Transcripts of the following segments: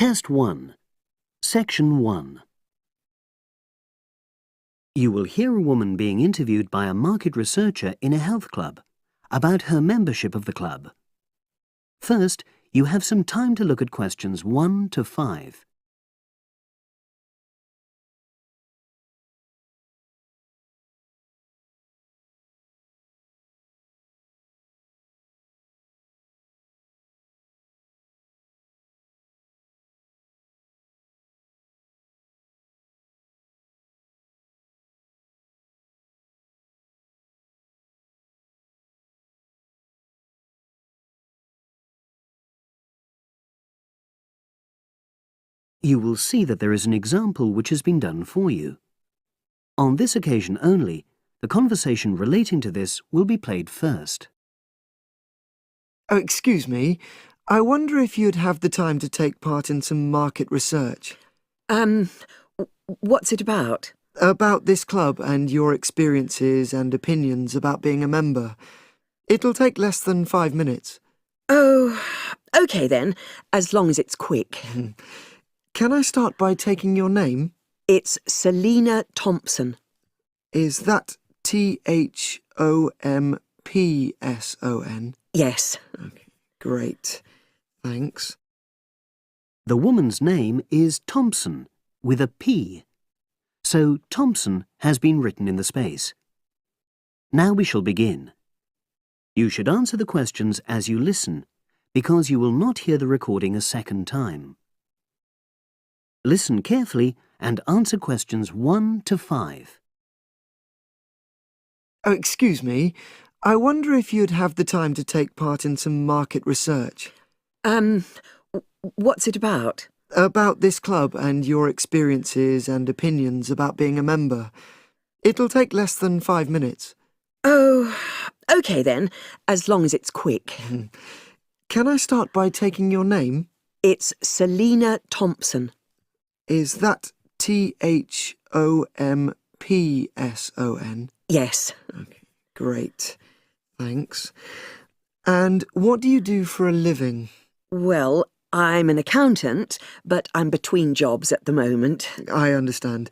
Test 1, Section 1. You will hear a woman being interviewed by a market researcher in a health club about her membership of the club. First, you have some time to look at questions 1 to 5. You will see that there is an example which has been done for you. On this occasion only, the conversation relating to this will be played first. Oh, excuse me. I wonder if you'd have the time to take part in some market research. What's it about? About this club and your experiences and opinions about being a member. It'll take less than 5 minutes. Oh, OK then, as long as it's quick. Can I start by taking your name? It's Selina Thompson. Is that Thompson? Yes. Okay, great. Thanks. The woman's name is Thompson, with a P. So Thompson has been written in the space. Now we shall begin. You should answer the questions as you listen, because you will not hear the recording a second time. Listen carefully and answer questions 1 to 5. Oh, excuse me. I wonder if you'd have the time to take part in some market research. What's it about? About this club and your experiences and opinions about being a member. It'll take less than 5 minutes. Oh, OK then, as long as it's quick. Can I start by taking your name? It's Selina Thompson. Is that Thompson? Yes. Okay, great. Thanks. And what do you do for a living? Well, I'm an accountant, but I'm between jobs at the moment. I understand.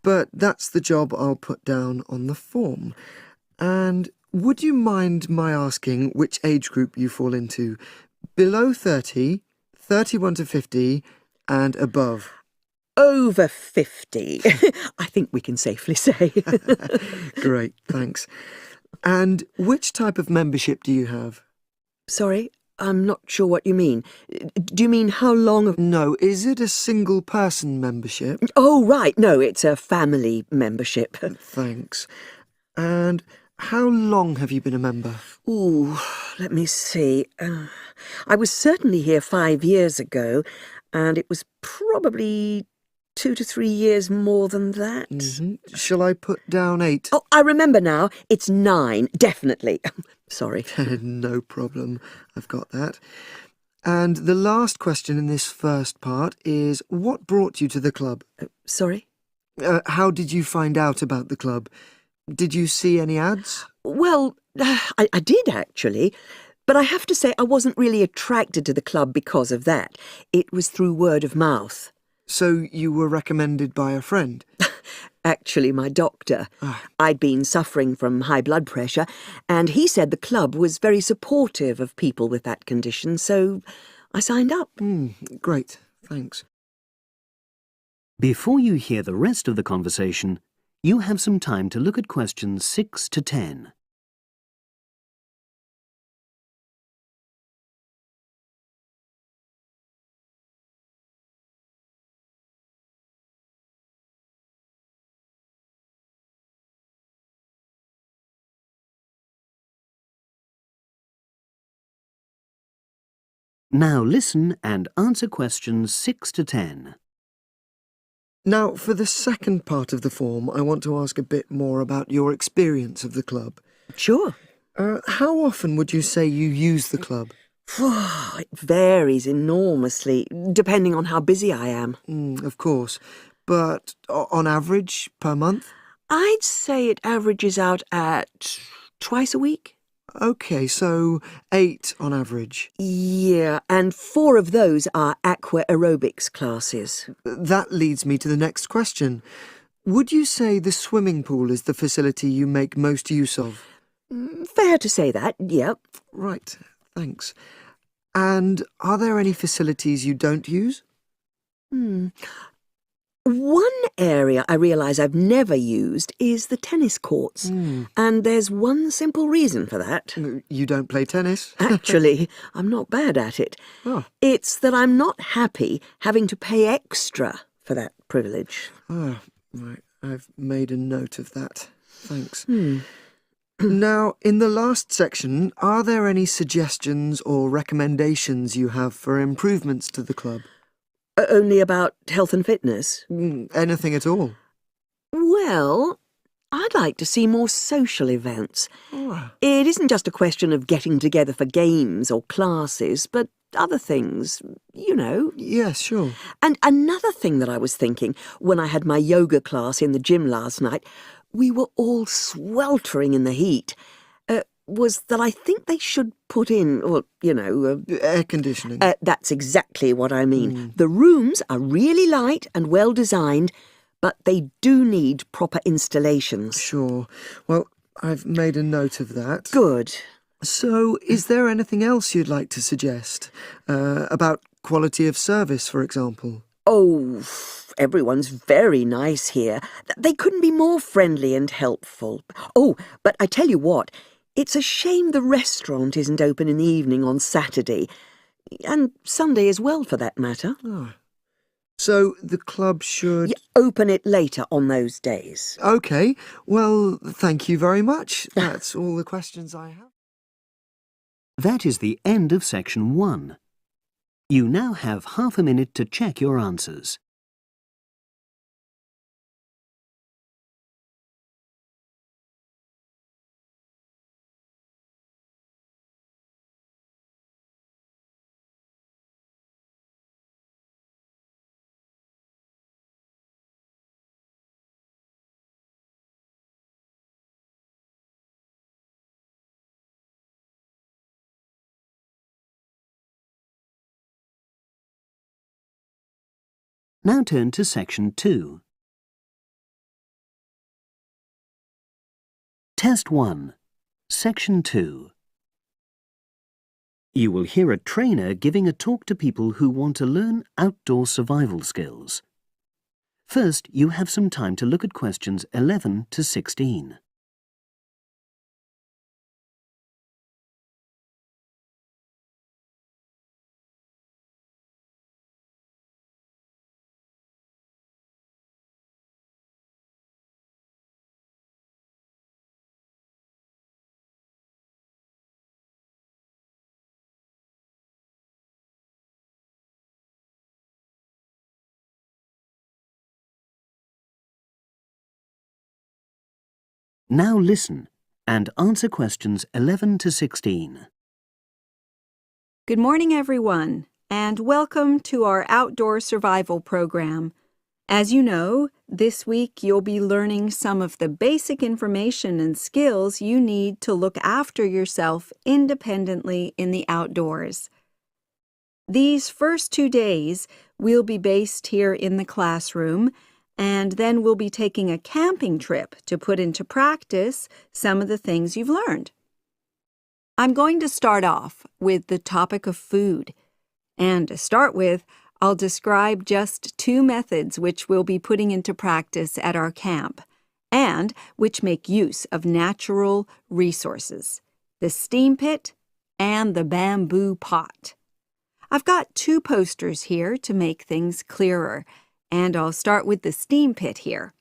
But that's the job I'll put down on the form. And would you mind my asking which age group you fall into? Below 30, 31 to 50, and above? Over 50, I think we can safely say. Great, thanks. And which type of membership do you have? Sorry, I'm not sure what you mean. Do you mean how long? No, is it a single-person membership? Oh, right, no, it's a family membership. Thanks. And how long have you been a member? Ooh, let me see. I was certainly here 5 years ago, and it was probably 2 to 3 years more than that. Shall I put down 8? Oh, I remember now. It's 9, definitely. Sorry. No problem. I've got that. And the last question in this first part is, what brought you to the club? Sorry? How did you find out about the club? Did you see any ads? Well, I did actually. But I have to say I wasn't really attracted to the club because of that. It was through word of mouth. So you were recommended by a friend? Actually, my doctor. I'd been suffering from high blood pressure, and he said the club was very supportive of people with that condition, so I signed up. Great, thanks. Before you hear the rest of the conversation, you have some time to look at questions 6 to 10. Now listen and answer questions 6 to 10. Now, for the second part of the form, I want to ask a bit more about your experience of the club. Sure. How often would you say you use the club? It varies enormously, depending on how busy I am. Of course. But on average, per month? I'd say it averages out at twice a week. OK, so 8 on average. Yeah, and 4 of those are aqua aerobics classes. That leads me to the next question. Would you say the swimming pool is the facility you make most use of? Fair to say that, yep. Right, thanks. And are there any facilities you don't use? One area I realise I've never used is the tennis courts. And there's one simple reason for that. You don't play tennis? Actually, I'm not bad at it. Oh. It's that I'm not happy having to pay extra for that privilege. Oh, right. I've made a note of that. Thanks. Now, in the last section, are there any suggestions or recommendations you have for improvements to the club? Only about health and fitness? Anything at all? Well, I'd like to see more social events. Oh. It isn't just a question of getting together for games or classes, but other things, you know. Yes, sure. And another thing that I was thinking when I had my yoga class in the gym last night, we were all sweltering in the heat, was that I think they should put in, well, you know... Air conditioning. That's exactly what I mean. The rooms are really light and well designed, but they do need proper installations. Sure. Well, I've made a note of that. Good. So, is there anything else you'd like to suggest? About quality of service, for example? Oh, everyone's very nice here. They couldn't be more friendly and helpful. Oh, but I tell you what, it's a shame the restaurant isn't open in the evening on Saturday, and Sunday as well, for that matter. Oh. So, the club should... Open it later on those days. OK. Well, thank you very much. That's all the questions I have. That is the end of section 1. You now have half a minute to check your answers. Now turn to section 2. Test 1, section 2. You will hear a trainer giving a talk to people who want to learn outdoor survival skills. First, you have some time to look at questions 11 to 16. Now listen and answer questions 11 to 16. Good morning, everyone, and welcome to our outdoor survival program. As you know, this week you'll be learning some of the basic information and skills you need to look after yourself independently in the outdoors. These first 2 days we'll be based here in the classroom, and then we'll be taking a camping trip to put into practice some of the things you've learned. I'm going to start off with the topic of food. And to start with, I'll describe just 2 methods which we'll be putting into practice at our camp, and which make use of natural resources, the steam pit and the bamboo pot. I've got 2 posters here to make things clearer, and I'll start with the steam pit here.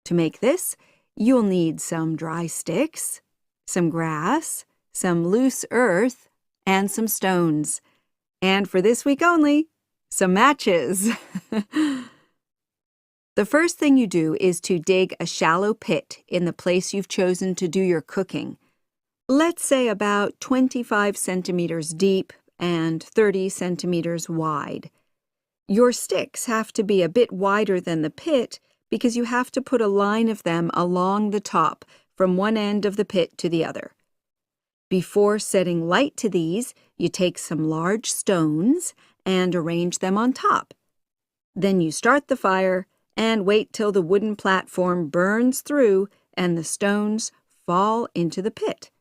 To make this, you'll need some dry sticks, some grass, some loose earth, and some stones. And for this week only, some matches. The first thing you do is to dig a shallow pit in the place you've chosen to do your cooking. Let's say about 25 centimeters deep and 30 centimeters wide. Your sticks have to be a bit wider than the pit because you have to put a line of them along the top from one end of the pit to the other. Before setting light to these, you take some large stones and arrange them on top. Then you start the fire and wait till the wooden platform burns through and the stones fall into the pit.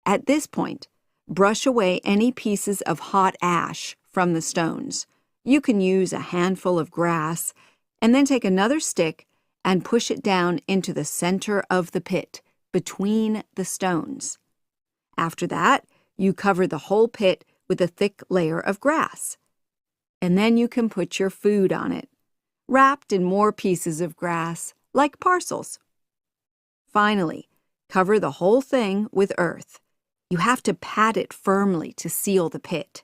At this point, brush away any pieces of hot ash from the stones. You can use a handful of grass and then take another stick and push it down into the center of the pit, between the stones. After that, you cover the whole pit with a thick layer of grass. And then you can put your food on it, wrapped in more pieces of grass, like parcels. Finally, cover the whole thing with earth. You have to pat it firmly to seal the pit.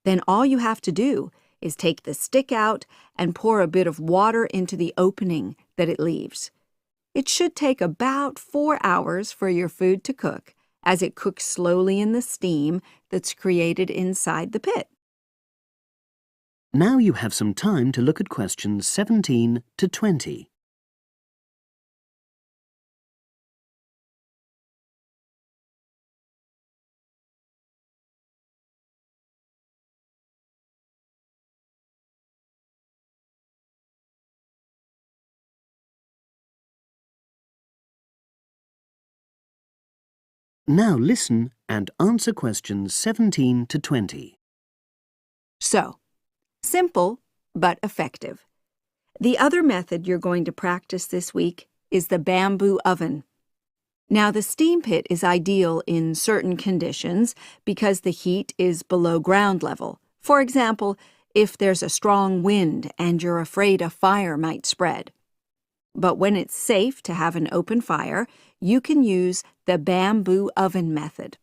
Then all you have to do is take the stick out and pour a bit of water into the opening that it leaves. It should take about 4 hours for your food to cook, as it cooks slowly in the steam that's created inside the pit. Now you have some time to look at questions 17 to 20. Now listen and answer questions 17 to 20. So, simple but effective. The other method you're going to practice this week is the bamboo oven. Now, the steam pit is ideal in certain conditions because the heat is below ground level. For example, if there's a strong wind and you're afraid a fire might spread. But when it's safe to have an open fire, you can use the bamboo oven method.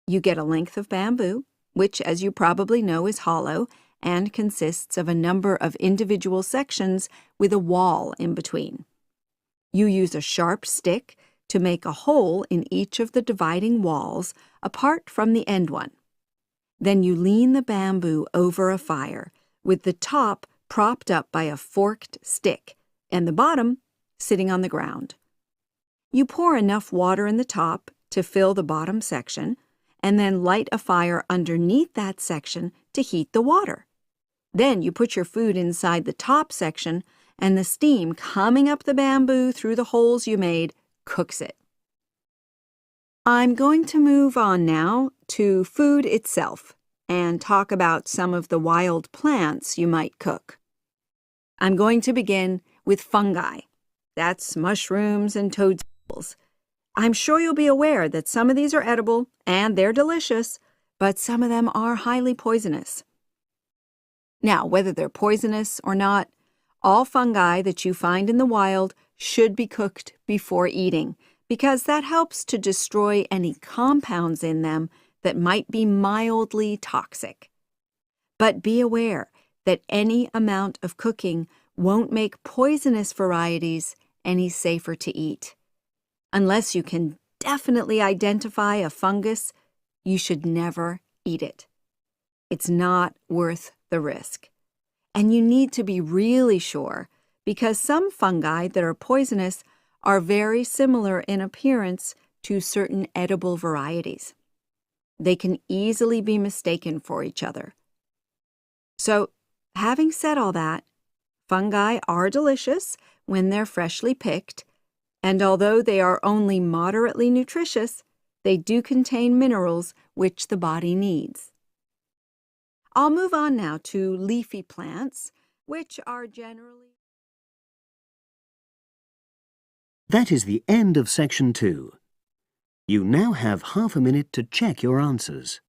You get a length of bamboo, which, as you probably know, is hollow and consists of a number of individual sections with a wall in between. You use a sharp stick to make a hole in each of the dividing walls apart from the end one. Then you lean the bamboo over a fire, with the top propped up by a forked stick and the bottom sitting on the ground. You pour enough water in the top to fill the bottom section, and then light a fire underneath that section to heat the water. Then you put your food inside the top section, and the steam coming up the bamboo through the holes you made cooks it. I'm going to move on now to food itself and talk about some of the wild plants you might cook. I'm going to begin with fungi. That's mushrooms and toadstools. I'm sure you'll be aware that some of these are edible and they're delicious, but some of them are highly poisonous. Now, whether they're poisonous or not, all fungi that you find in the wild should be cooked before eating, because that helps to destroy any compounds in them that might be mildly toxic. But be aware that any amount of cooking won't make poisonous varieties any safer to eat. Unless you can definitely identify a fungus, you should never eat it. It's not worth the risk. And you need to be really sure, because some fungi that are poisonous are very similar in appearance to certain edible varieties. They can easily be mistaken for each other. So, having said all that, fungi are delicious when they're freshly picked, and although they are only moderately nutritious, they do contain minerals which the body needs. I'll move on now to leafy plants, which are generally... That is the end of section 2. You now have half a minute to check your answers.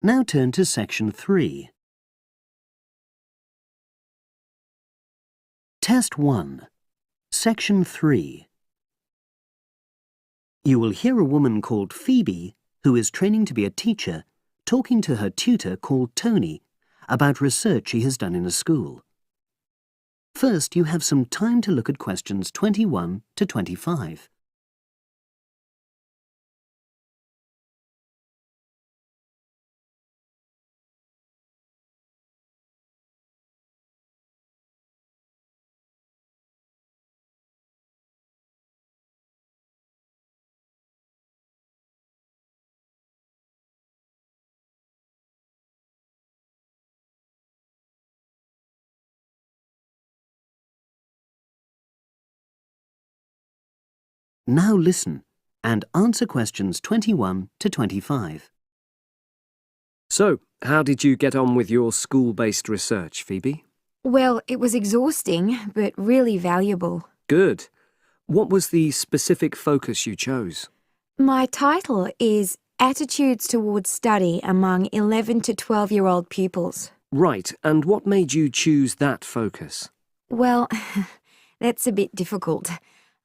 Now turn to section 3. Test 1. Section 3. You will hear a woman called Phoebe who is training to be a teacher, talking to her tutor called Tony about research he has done in a school. First, you have some time to look at questions 21 to 25. Now listen and answer questions 21 to 25. So, how did you get on with your school-based research, Phoebe? Well, it was exhausting, but really valuable. Good. What was the specific focus you chose? My title is Attitudes Towards Study Among 11 to 12-year-old Pupils. Right, and what made you choose that focus? Well, that's a bit difficult.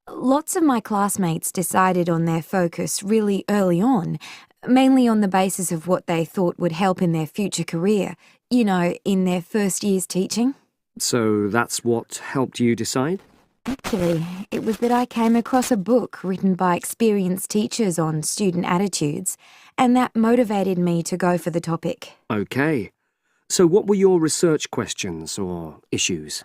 Lots of my classmates decided on their focus really early on, mainly on the basis of what they thought would help in their future career, in their first year's teaching. So that's what helped you decide? Actually, it was that I came across a book written by experienced teachers on student attitudes, and that motivated me to go for the topic. Okay. So what were your research questions or issues?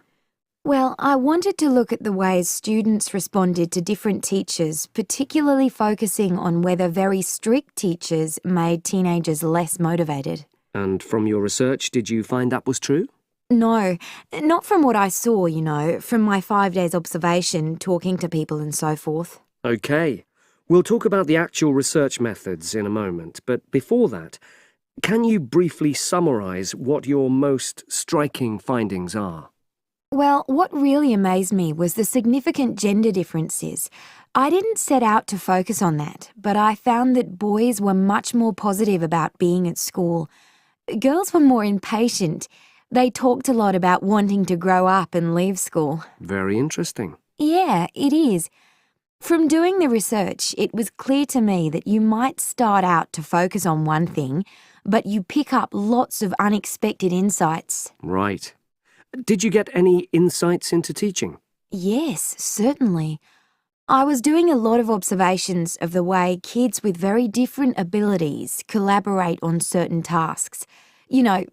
Well, I wanted to look at the ways students responded to different teachers, particularly focusing on whether very strict teachers made teenagers less motivated. And from your research, did you find that was true? No, not from what I saw, from my 5 days observation, talking to people and so forth. Okay. We'll talk about the actual research methods in a moment, but before that, can you briefly summarise what your most striking findings are? Well, what really amazed me was the significant gender differences. I didn't set out to focus on that, but I found that boys were much more positive about being at school. Girls were more impatient. They talked a lot about wanting to grow up and leave school. Very interesting. Yeah, it is. From doing the research, it was clear to me that you might start out to focus on one thing, but you pick up lots of unexpected insights. Right. Did you get any insights into teaching? Yes, certainly. I was doing a lot of observations of the way kids with very different abilities collaborate on certain tasks,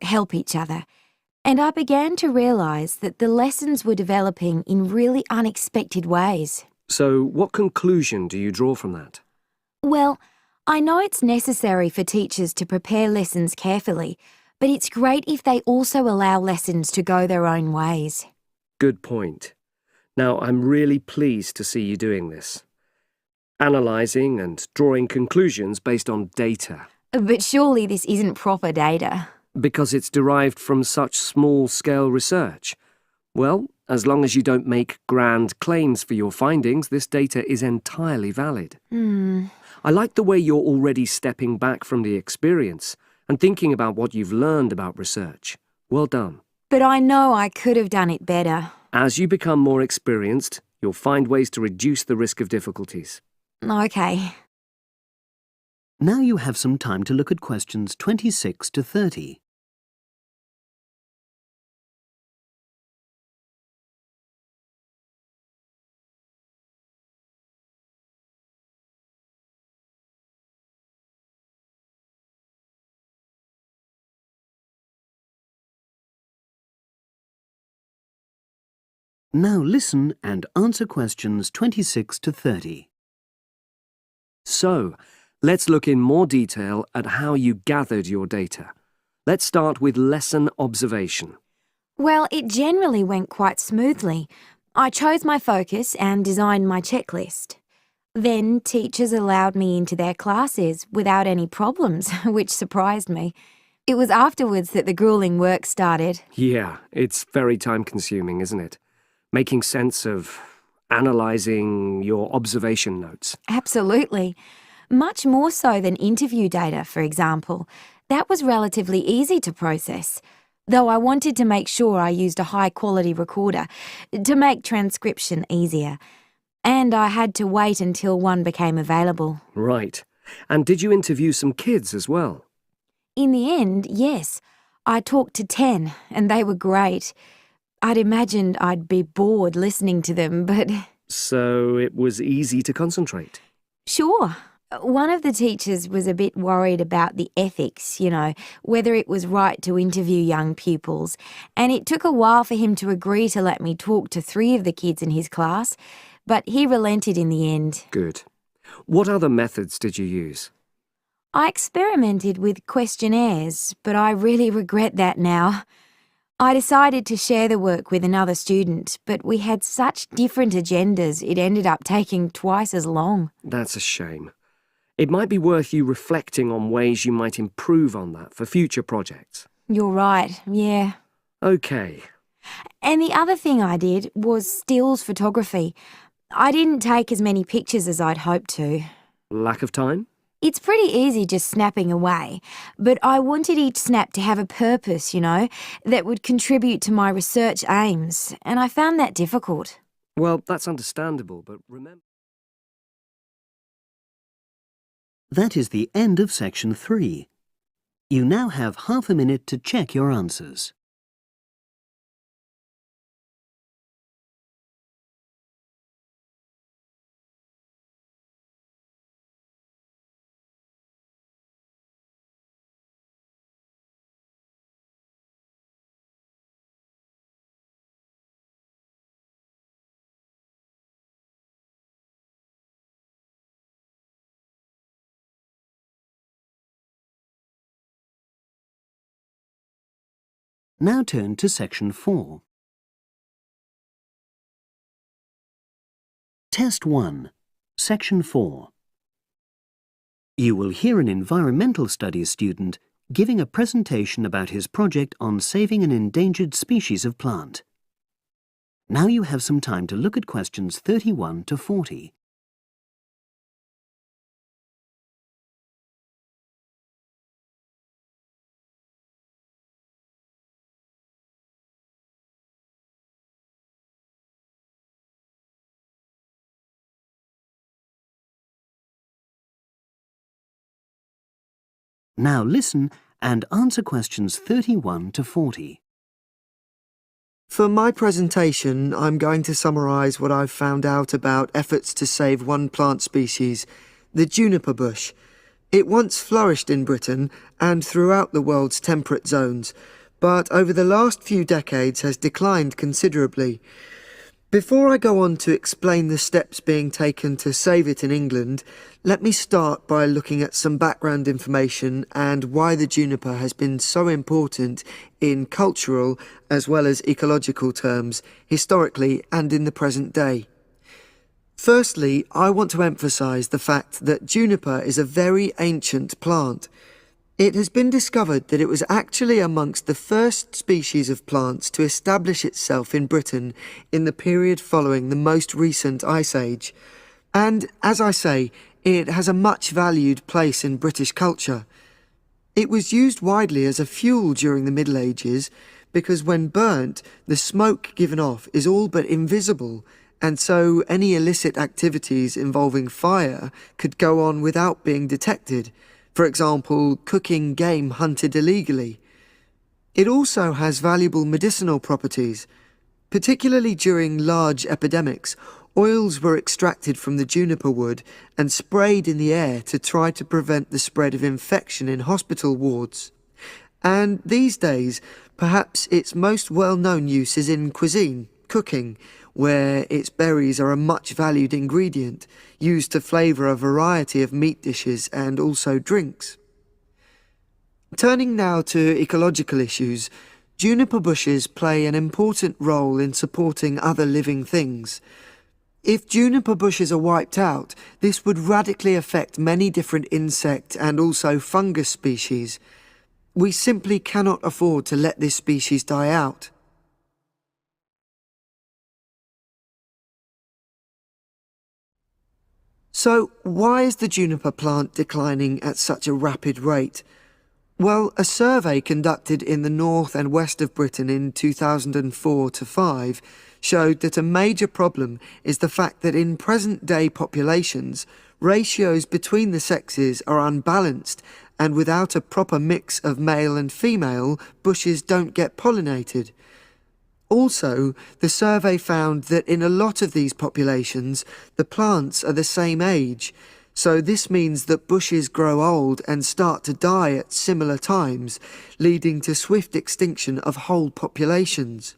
help each other. And I began to realise that the lessons were developing in really unexpected ways. So what conclusion do you draw from that? Well, I know it's necessary for teachers to prepare lessons carefully, but it's great if they also allow lessons to go their own ways. Good point. Now, I'm really pleased to see you doing this. Analysing and drawing conclusions based on data. But surely this isn't proper data. Because it's derived from such small-scale research. Well, as long as you don't make grand claims for your findings, this data is entirely valid. I like the way you're already stepping back from the experience and thinking about what you've learned about research. Well done. But I know I could have done it better. As you become more experienced, you'll find ways to reduce the risk of difficulties. Okay. Now you have some time to look at questions 26 to 30. Now listen and answer questions 26 to 30. So, let's look in more detail at how you gathered your data. Let's start with lesson observation. Well, it generally went quite smoothly. I chose my focus and designed my checklist. Then teachers allowed me into their classes without any problems, which surprised me. It was afterwards that the grueling work started. Yeah, it's very time-consuming, isn't it? Making sense of analysing your observation notes. Absolutely. Much more so than interview data, for example. That was relatively easy to process, though I wanted to make sure I used a high-quality recorder to make transcription easier. And I had to wait until one became available. Right. And did you interview some kids as well? In the end, yes. I talked to 10, and they were great. I'd imagined I'd be bored listening to them, but So it was easy to concentrate. sure. One of the teachers was a bit worried about the ethics, whether it was right to interview young pupils, and it took a while for him to agree to let me talk to 3 of the kids in his class, but he relented in the end. Good. What other methods did you use? I experimented with questionnaires, but I really regret that now. I decided to share the work with another student, but we had such different agendas it ended up taking twice as long. That's a shame. It might be worth you reflecting on ways you might improve on that for future projects. You're right, yeah. OK. And the other thing I did was stills photography. I didn't take as many pictures as I'd hoped to. Lack of time? It's pretty easy just snapping away, but I wanted each snap to have a purpose, that would contribute to my research aims, and I found that difficult. Well, that's understandable, but remember... That is the end of section 3. You now have half a minute to check your answers. Now turn to section 4. Test 1, section 4. You will hear an environmental studies student giving a presentation about his project on saving an endangered species of plant. Now you have some time to look at questions 31 to 40. Now listen and answer questions 31 to 40. For my presentation, I'm going to summarise what I've found out about efforts to save one plant species, the juniper bush. It once flourished in Britain and throughout the world's temperate zones, but over the last few decades has declined considerably. Before I go on to explain the steps being taken to save it in England, let me start by looking at some background information and why the juniper has been so important in cultural as well as ecological terms, historically and in the present day. Firstly, I want to emphasise the fact that juniper is a very ancient plant. It has been discovered that it was actually amongst the first species of plants to establish itself in Britain in the period following the most recent Ice Age. And, as I say, it has a much valued place in British culture. It was used widely as a fuel during the Middle Ages because when burnt, the smoke given off is all but invisible, and so any illicit activities involving fire could go on without being detected. For example, cooking game hunted illegally. It also has valuable medicinal properties. Particularly during large epidemics, oils were extracted from the juniper wood and sprayed in the air to try to prevent the spread of infection in hospital wards. And these days, perhaps its most well-known use is in cuisine, cooking, where its berries are a much valued ingredient, used to flavour a variety of meat dishes and also drinks. Turning now to ecological issues, juniper bushes play an important role in supporting other living things. If juniper bushes are wiped out, this would radically affect many different insect and also fungus species. We simply cannot afford to let this species die out. So, why is the juniper plant declining at such a rapid rate? Well, a survey conducted in the north and west of Britain in 2004 to 5 showed that a major problem is the fact that in present-day populations, ratios between the sexes are unbalanced, and without a proper mix of male and female, bushes don't get pollinated. Also, the survey found that in a lot of these populations, the plants are the same age, so this means that bushes grow old and start to die at similar times, leading to swift extinction of whole populations.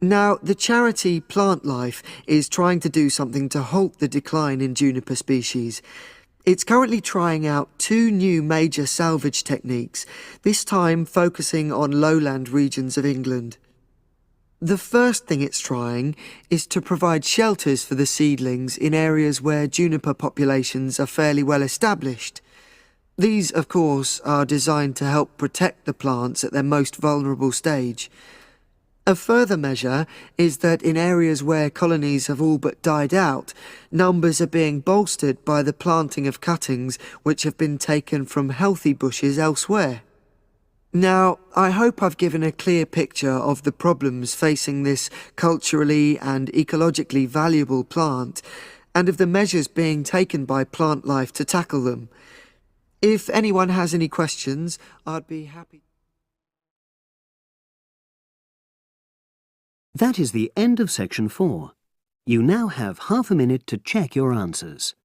Now, the charity Plant Life is trying to do something to halt the decline in juniper species. It's currently trying out 2 new major salvage techniques, this time focusing on lowland regions of England. The first thing it's trying is to provide shelters for the seedlings in areas where juniper populations are fairly well established. These, of course, are designed to help protect the plants at their most vulnerable stage. A further measure is that in areas where colonies have all but died out, numbers are being bolstered by the planting of cuttings which have been taken from healthy bushes elsewhere. Now, I hope I've given a clear picture of the problems facing this culturally and ecologically valuable plant, and of the measures being taken by Plant Life to tackle them. If anyone has any questions, I'd be happy. That is the end of section 4. You now have half a minute to check your answers.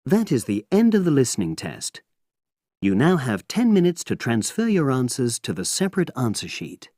That is the end of the listening test. You now have 10 minutes to transfer your answers to the separate answer sheet.